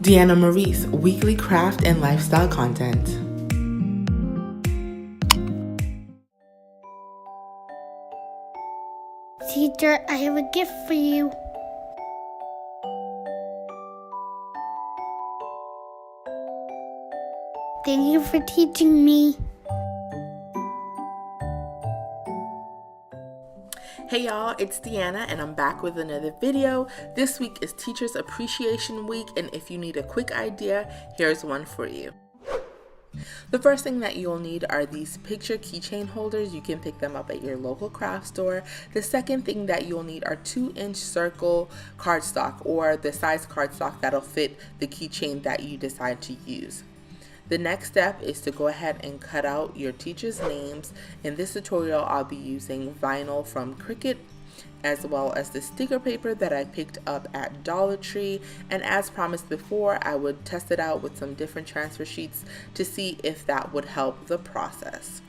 Deanna Maurice, weekly craft and lifestyle content. Teacher, I have a gift for you. Thank you for teaching me. Hey y'all, it's Deanna and I'm back with another video. This week is Teachers Appreciation Week, and if you need a quick idea, here's one for you. The first thing that you'll need are these picture keychain holders. You can pick them up at your local craft store. The second thing that you'll need are 2-inch circle cardstock, or the size cardstock that'll fit the keychain that you decide to use. The next step is to go ahead and cut out your teachers' names. In this tutorial, I'll be using vinyl from Cricut, as well as the sticker paper that I picked up at Dollar Tree. And as promised before, I would test it out with some different transfer sheets to see if that would help the process.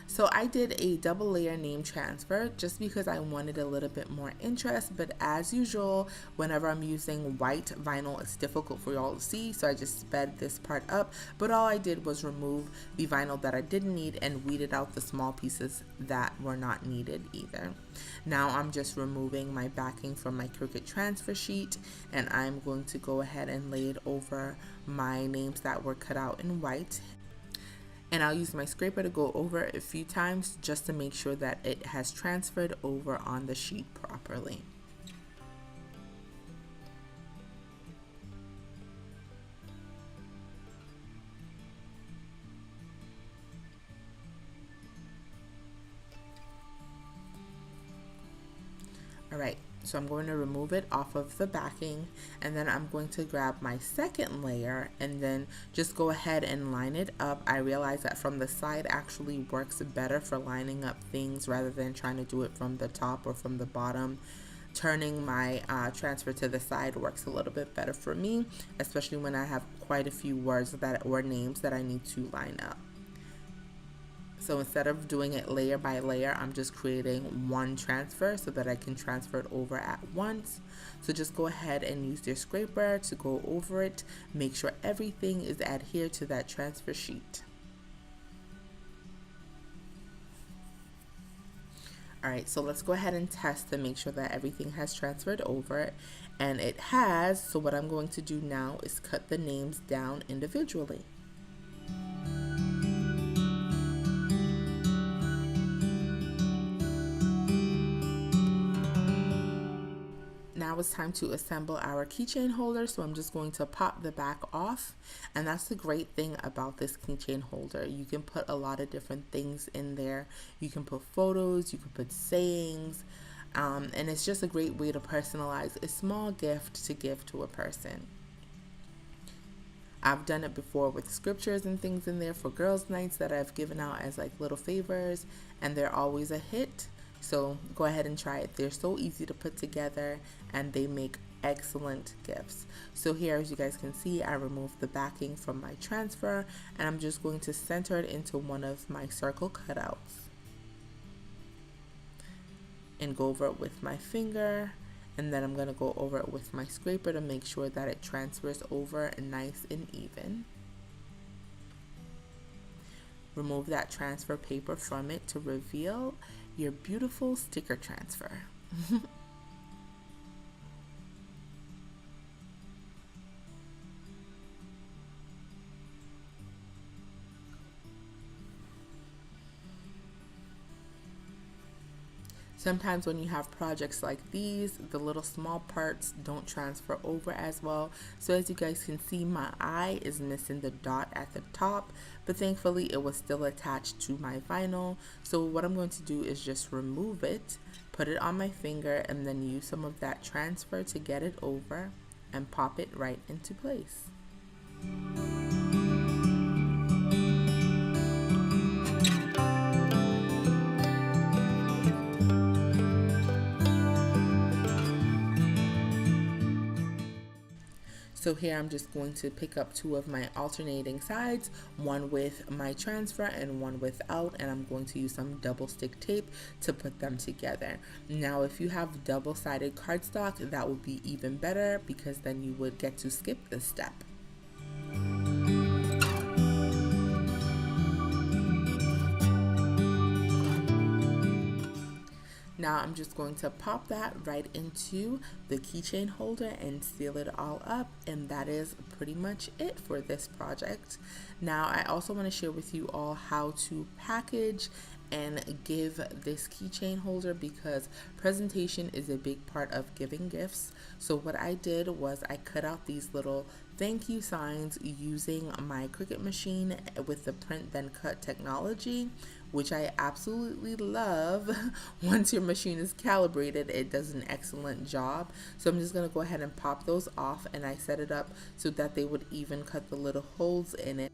So I did a double layer name transfer just because I wanted a little bit more interest, but as usual, whenever I'm using white vinyl, it's difficult for y'all to see, so I just sped this part up. But all I did was remove the vinyl that I didn't need and weeded out the small pieces that were not needed either. Now I'm just removing my backing from my Cricut transfer sheet, and I'm going to go ahead and lay it over my names that were cut out in white. And I'll use my scraper to go over it a few times just to make sure that it has transferred over on the sheet properly. All right. So I'm going to remove it off of the backing, and then I'm going to grab my second layer and then just go ahead and line it up. I realize that from the side actually works better for lining up things rather than trying to do it from the top or from the bottom. Turning my transfer to the side works a little bit better for me, especially when I have quite a few words or names that I need to line up. So instead of doing it layer by layer, I'm just creating one transfer so that I can transfer it over at once. So just go ahead and use your scraper to go over it. Make sure everything is adhered to that transfer sheet. Alright, so let's go ahead and test to make sure that everything has transferred over. And it has, so what I'm going to do now is cut the names down individually. Now it's time to assemble our keychain holder, so I'm just going to pop the back off. And that's the great thing about this keychain holder. You can put a lot of different things in there. You can put photos, you can put sayings, and it's just a great way to personalize a small gift to give to a person. I've done it before with scriptures and things in there for girls' nights that I've given out as like little favors, and they're always a hit. So go ahead and try it. They're so easy to put together and they make excellent gifts. So here, as you guys can see, I removed the backing from my transfer, and I'm just going to center it into one of my circle cutouts and go over it with my finger, and then I'm going to go over it with my scraper to make sure that it transfers over nice and even. Remove that transfer paper from it to reveal your beautiful sticker transfer. Sometimes when you have projects like these, the little small parts don't transfer over as well. So as you guys can see, my eye is missing the dot at the top, but thankfully it was still attached to my vinyl. So what I'm going to do is just remove it, put it on my finger, and then use some of that transfer to get it over and pop it right into place. So here I'm just going to pick up two of my alternating sides, one with my transfer and one without, and I'm going to use some double stick tape to put them together. Now if you have double-sided cardstock, that would be even better because then you would get to skip this step. Now I'm just going to pop that right into the keychain holder and seal it all up, and that is pretty much it for this project. Now I also want to share with you all how to package and give this keychain holder, because presentation is a big part of giving gifts. So what I did was I cut out these little thank you signs using my Cricut machine with the print then cut technology, which I absolutely love. Once your machine is calibrated, it does an excellent job. So I'm just gonna go ahead and pop those off, and I set it up so that they would even cut the little holes in it.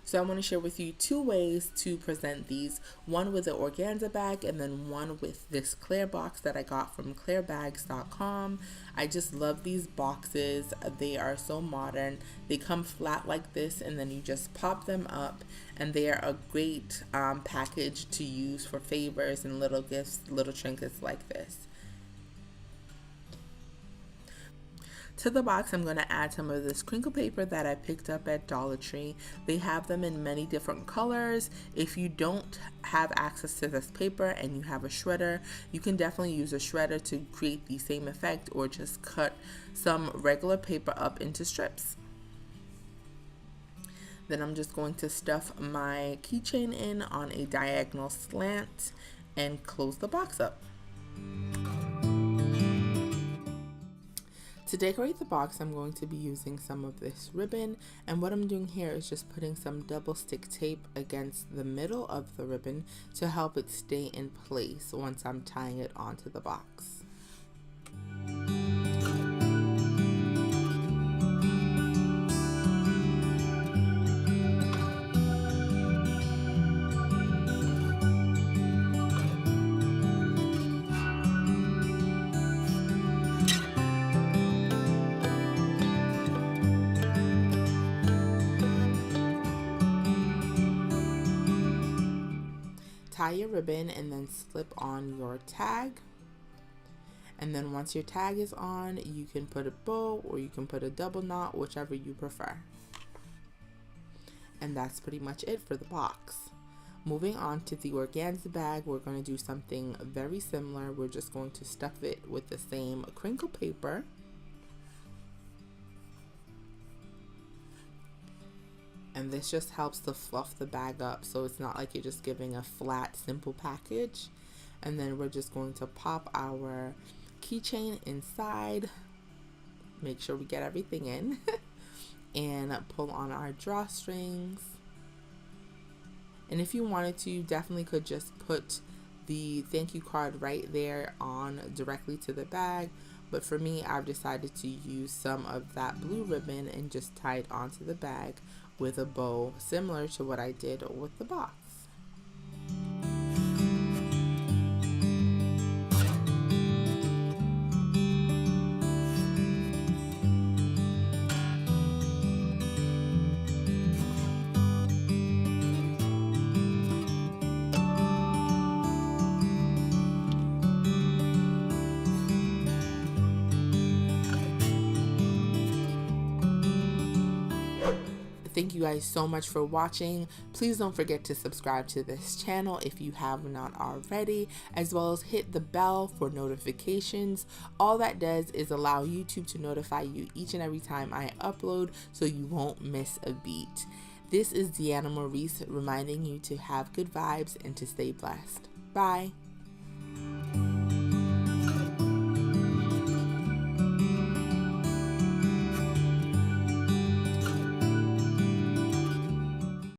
So I want to share with you two ways to present these, one with the Organza bag and then one with this clear box that I got from clearbags.com. I just love these boxes. They are so modern. They come flat like this, and then you just pop them up, and they are a great package to use for favors and little gifts, little trinkets like this. To the box, I'm going to add some of this crinkle paper that I picked up at Dollar Tree. They have them in many different colors. If you don't have access to this paper and you have a shredder, you can definitely use a shredder to create the same effect, or just cut some regular paper up into strips. Then I'm just going to stuff my keychain in on a diagonal slant and close the box up. To decorate the box, I'm going to be using some of this ribbon, and what I'm doing here is just putting some double stick tape against the middle of the ribbon to help it stay in place once I'm tying it onto the box. Tie your ribbon and then slip on your tag, and then once your tag is on, you can put a bow or you can put a double knot, whichever you prefer. And that's pretty much it for the box. Moving on to the organza bag, we're going to do something very similar. We're just going to stuff it with the same crinkle paper. And this just helps to fluff the bag up, so it's not like you're just giving a flat, simple package. And then we're just going to pop our keychain inside, make sure we get everything in, and pull on our drawstrings. And if you wanted to, you definitely could just put the thank you card right there on directly to the bag. But for me, I've decided to use some of that blue ribbon and just tie it onto the bag with a bow, similar to what I did with the box. Thank you guys so much for watching. Please don't forget to subscribe to this channel if you have not already, as well as hit the bell for notifications. All that does is allow YouTube to notify you each and every time I upload, so you won't miss a beat. This is Deanna Maurice reminding you to have good vibes and to stay blessed. Bye.